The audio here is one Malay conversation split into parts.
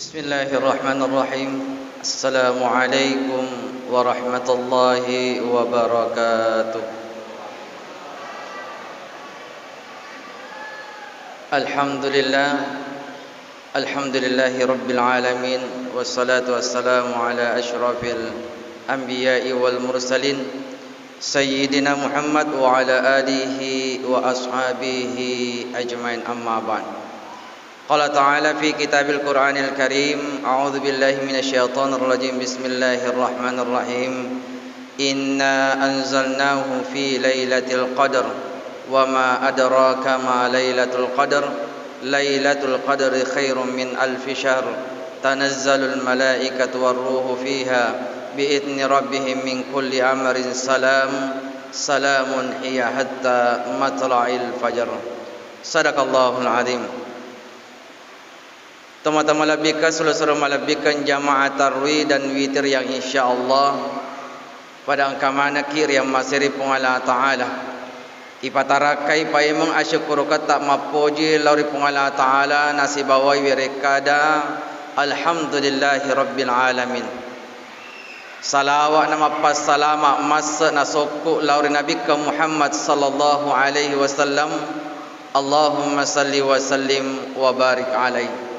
Bismillahirrahmanirrahim. Assalamualaikum warahmatullahi wabarakatuh. Alhamdulillahi rabbil alamin. Wassalatu wassalamu ala ashrafil anbiya'i wal mursalin Sayyidina Muhammad wa ala alihi wa ashabihi ajmain, amma ba'd. Qala ta'ala fi kitabil Qur'anil Karim, a'udzu billahi minasyaitonir rajim. Bismillahirrahmanirrahim. Inna anzalnahu fi lailatul qadr wa ma adraka ma lailatul qadr. Lailatul qadri khairum min alfi syahr. Tanazzalul malaikatu war ruhu fiha bi'izni rabbihim min kulli amrin salamun hiya hatta matla'il fajr. Sadaqallahul azim. Teman-teman labbikan, saudara malabbikan jamaah tarwih dan witir yang insyaallah pada angka mana kir yang masiri pengala ta'ala ipatarakai paimang asyukuru kata mapoji lauri pengala ta'ala nasibawai wirekada. Alhamdulillahi rabbil alamin. Salawat nama pas salama masa nasokku lauri Nabi Muhammad sallallahu alaihi wasallam. Allahumma salli wa sallim wa barik alaihi.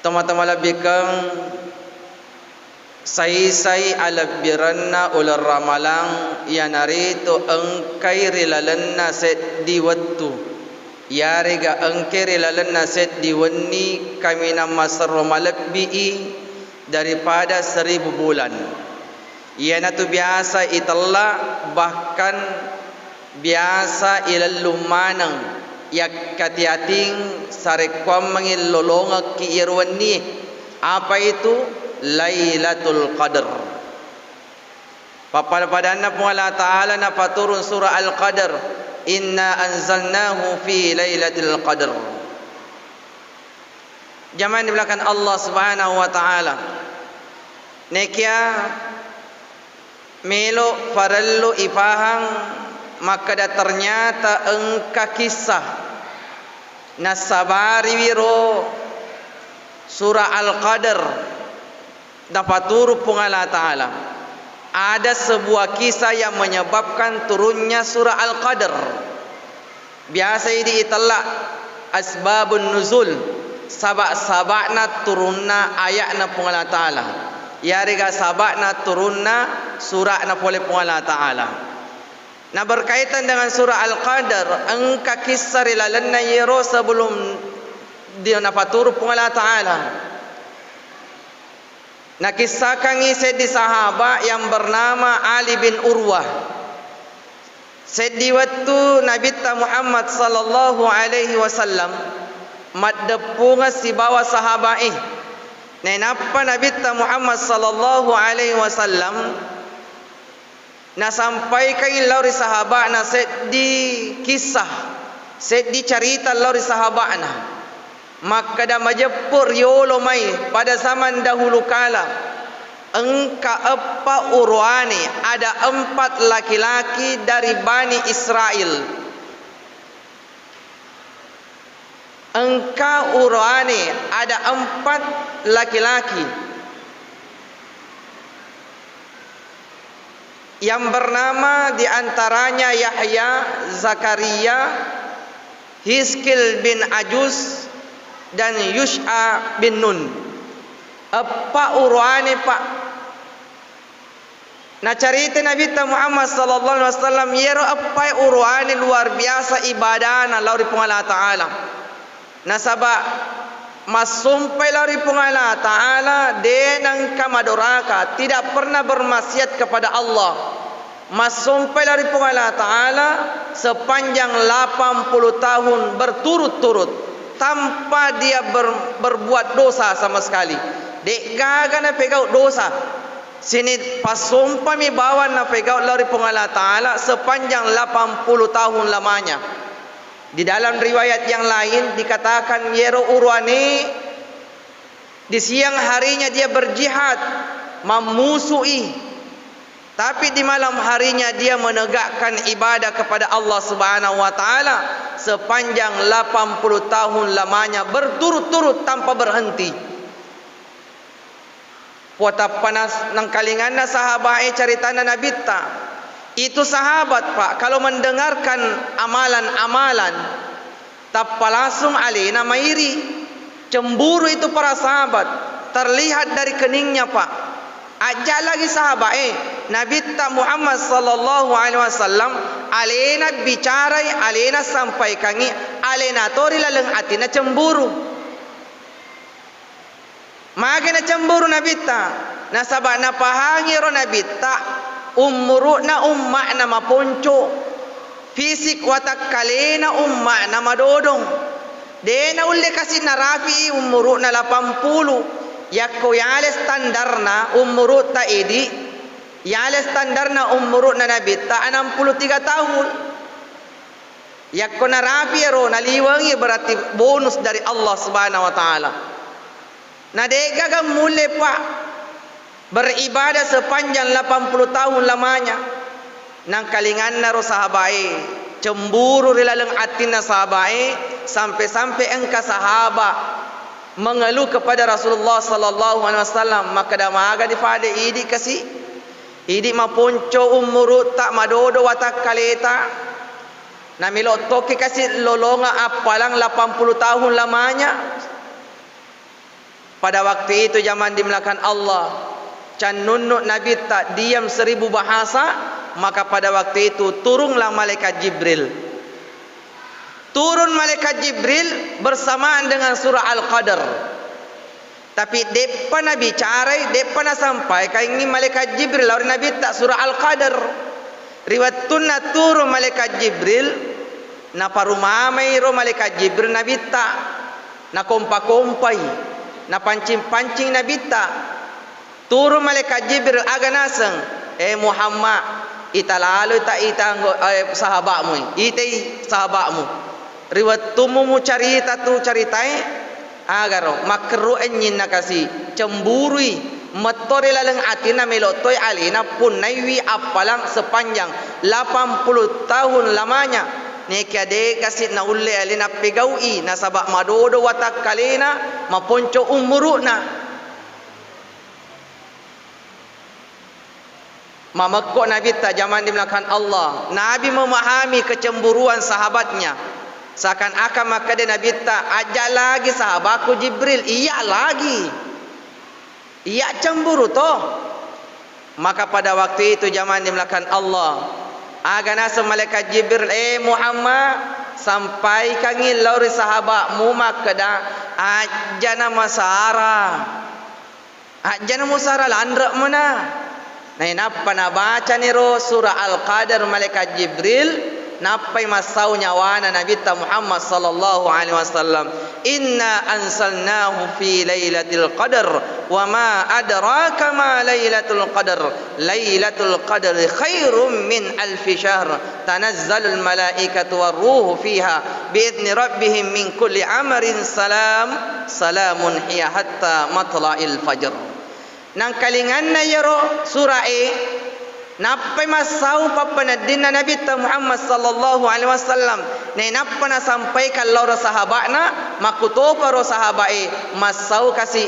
Teman-teman labikang sai alabiranna ular ramalang yanari tu engkai rilalanna set di wattu yariga engkai rilalanna set di wanni kami nama sarro malabbi'i daripada 1000 bulan. Iana tu biasa italla bahkan biasa ilal lumanang yak katiating sarekwam mangil lolonga ki irwan ni. Apa itu? Lailatul Qadr. Papadana pun Allah Ta'ala na paturun surah Al-Qadr. Inna anzalnahu fi lailatul qadr. Zaman di belakang Allah Subhanahu wa Ta'ala. Nekia melo farallu ipahang maka dah ternyata engka kisah nasabari wiro surah Al-Qadr dapat turun Allah Ta'ala. Ada sebuah kisah yang menyebabkan turunnya surah Al-Qadr. Biasa ini itelak asbabun nuzul, sabak-sabakna turunna ayatna Allah Ta'ala. Ya riga sabakna turunna surah na boleh Allah Ta'ala. Nah, berkaitan dengan surah Al-Qadr, engka kisah rilalanna yero sebelum dia nafatur Allah Ta'ala. Nah, kisahkan ngisi di sahabat yang bernama Ali bin Urwah. Sedi waktu Nabi Muhammad sallallahu alaihi wasallam maddepunga si bawa sahabat nenapa Nabi Muhammad sallallahu alaihi wasallam na sampai kain lauri sahabat na set di kisah set di cerita lauri sahabat na maka dah majapur yolo mai pada zaman dahulu kala engka apa urwani ada 4 laki-laki dari Bani Israel. Engka urwani ada 4 laki-laki yang bernama diantaranya Yahya, Zakaria, Hizkil bin Ajuz dan Yusha bin Nun. Apa urwani pak? Nah, cerita Nabi Muhammad sallallahu alaihi wasallam yero apa urwani luar biasa ibadahna lauri Allah Ta'ala. Nah, sabab masumpai lauri Allah Ta'ala denang kamadoraka tidak pernah bermaksiat kepada Allah. Masumpai lauri Allah Ta'ala sepanjang 80 tahun berturut-turut tanpa dia berbuat dosa sama sekali. Dek gaga na pegau dosa. Sini pasumpa mi bawa na pegau lauri Allah Ta'ala sepanjang 80 tahun lamanya. Di dalam riwayat yang lain dikatakan yero urwani di siang harinya dia berjihad memusuhi, Tapi di malam harinya dia menegakkan ibadah kepada Allah Subhanahu wa taala sepanjang 80 tahun lamanya berturut-turut tanpa berhenti. Puata panas nang kalinganna sahabat caritana Nabi ta. Itu sahabat Pak kalau mendengarkan amalan-amalan tappa langsung alina mairi. Cemburu itu para sahabat terlihat dari keningnya Pak. Ajak lagi sahabat Nabi tak Muhammad sallallahu alaihi wasallam alena bicara alena sampaikan alena tori laleng atina cemburu. Magana cemburu Nabi tak nasabak na pahangi ro Nabi tak umuruna umma na maponco fisik watak kalena umma na madodong dena ulle kasih narafi umuruna 80 yakko yale standarna umurut ta idi yale standarna umurut na Nabi ta 63 tahun yakko narafi ro naliwangi berarti bonus dari Allah Subhanahu wa taala. Na dega gam mule Pak beribadah sepanjang 80 tahun lamanya nang kalinganna ro sahabai cemburu rilaleng atina sahabai sampai-sampai engka sahabat mengeluh kepada Rasulullah sallallahu alaihi wasallam maka damaga di pada idi kasih idi maponco umurut tak madodo watak kaleta namilo toki kasih lolonga apalang 80 tahun lamanya. Pada waktu itu zaman dimelakan Allah can nunnuk Nabi tak diam 1000 bahasa maka pada waktu itu turunlah malaikat Jibril. Turun malaikat Jibril bersamaan dengan surah Al-Qadar. Tapi depa Nabi bicara, depa na sampai kai ini malaikat Jibril lawan Nabi tak surah Al-Qadar. Riwayatuna turun malaikat Jibril na parumamai ro malaikat Jibril Nabi tak na kompa-kompai na pancing-pancing Nabi tak. Turun malaikat Jibril aga naseng Muhammad ita lalu tak ita sahabatmu ite sahabatmu riwayat tumumu carita tu caritai agaro makru enyin nakasi cemburui metori laleng atina melotoi alina pun naiwi apalang sepanjang 80 tahun lamanya nekade kasih na ulle alina pegaui nasabak madodo watak kalena maponco umuruna mamakko Nabi tak zaman dimelakan Allah Nabi memahami kecemburuan sahabatnya. Seakan-akan maka dia Nabi tak ajak lagi sahabatku Jibril. Iya lagi. Iya cemburu toh. Maka pada waktu itu zaman dimelakan Allah. Agana malaikat Jibril Muhammad sampaikan lauri sahabatmu maka dah ajana masara. Ajana musara landrak mana? Nah napa na baca ni ro surah Al-Qadar malaikat Jibril napai masau nyawana Nabi Muhammad sallallahu alaihi wasallam inna ansalnahu fi lailatul qadar wa ma adraka ma lailatul qadar lailatul qadar khairum min alf syahr tanazzalul malaikatu waruhu fiha biidzni rabbihim min kulli amrin salamun hiya hatta matla'il fajr. Nang kalinganna yaro surah napai masau papanadina Nabi Muhammad sallallahu alaihi wasallam ne napana sampaikan laura sahabatna makutopa ro sahabai masau kasih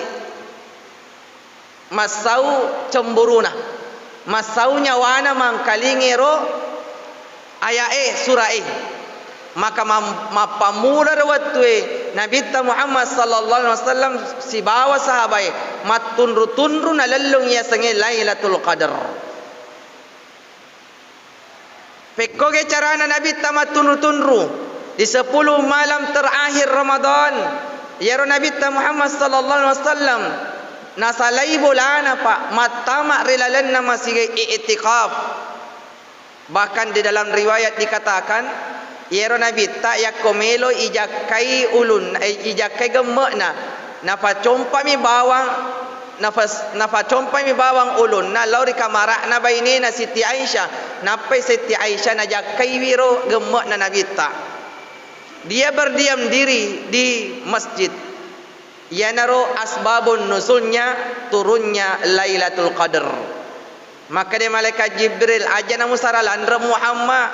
masau cemburuna masau nyawana mangkalingi ro aya surah maka mapamula rawatwe Nabi Muhammad sallallahu alaihi wasallam si bawa sahabai matunru na lallung ya sange lailatul qadar. Pekoge carana Nabi tamat tunru di 10 malam terakhir Ramadan. Ya Nabi Muhammad sallallahu alaihi wasallam nasalai bulana Pak matama rilalan nama sigai i'tikaf. Bahkan di dalam riwayat dikatakan ya Nabi tak yakomelo ijakai ulun ijakai gemakna napa compa mi bawang napa compa mi bawang ulun na lauri kamara na baini na Siti Aisyah napai Siti Aisyah na jakai wiro gemak na Nabi tak dia berdiam diri di masjid ya naro asbabun nuzulnya turunnya Lailatul Qadar Maka dia malaikat Jibril aja namu saralan Muhammad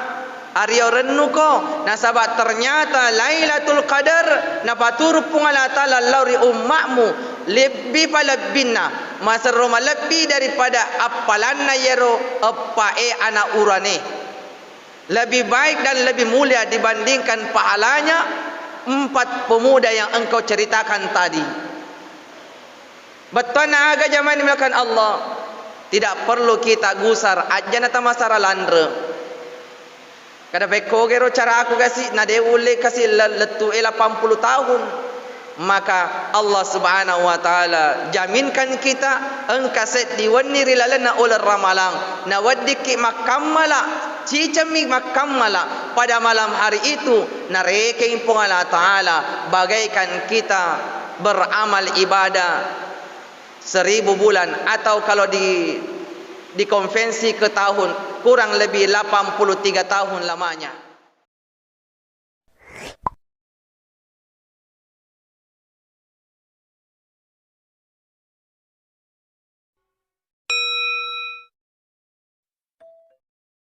Aryo rennu ko nasabak ternyata Lailatul Qadar napaturu pungala ta'ala lauri ummakmu lebih palebina masa Roma lebih daripada apalanna yero appae anak urane lebih baik dan lebih mulia dibandingkan pahalanya 4 pemuda yang engkau ceritakan tadi. Betul aga zaman dimulakan Allah. Tidak perlu kita gusar aja nata masara landre. Kada peko gero cara aku kasih nade ule kasih letu 80 tahun. Maka Allah Subhanahu wa taala jaminkan kita engkaset diwanni rilalana ul ramalang nawaddiki makamala cicami makamala pada malam hari itu nareke impung Allah taala bagaikan kita beramal ibadah 1000 bulan atau kalau di konvensi ke tahun kurang lebih 83 tahun lamanya.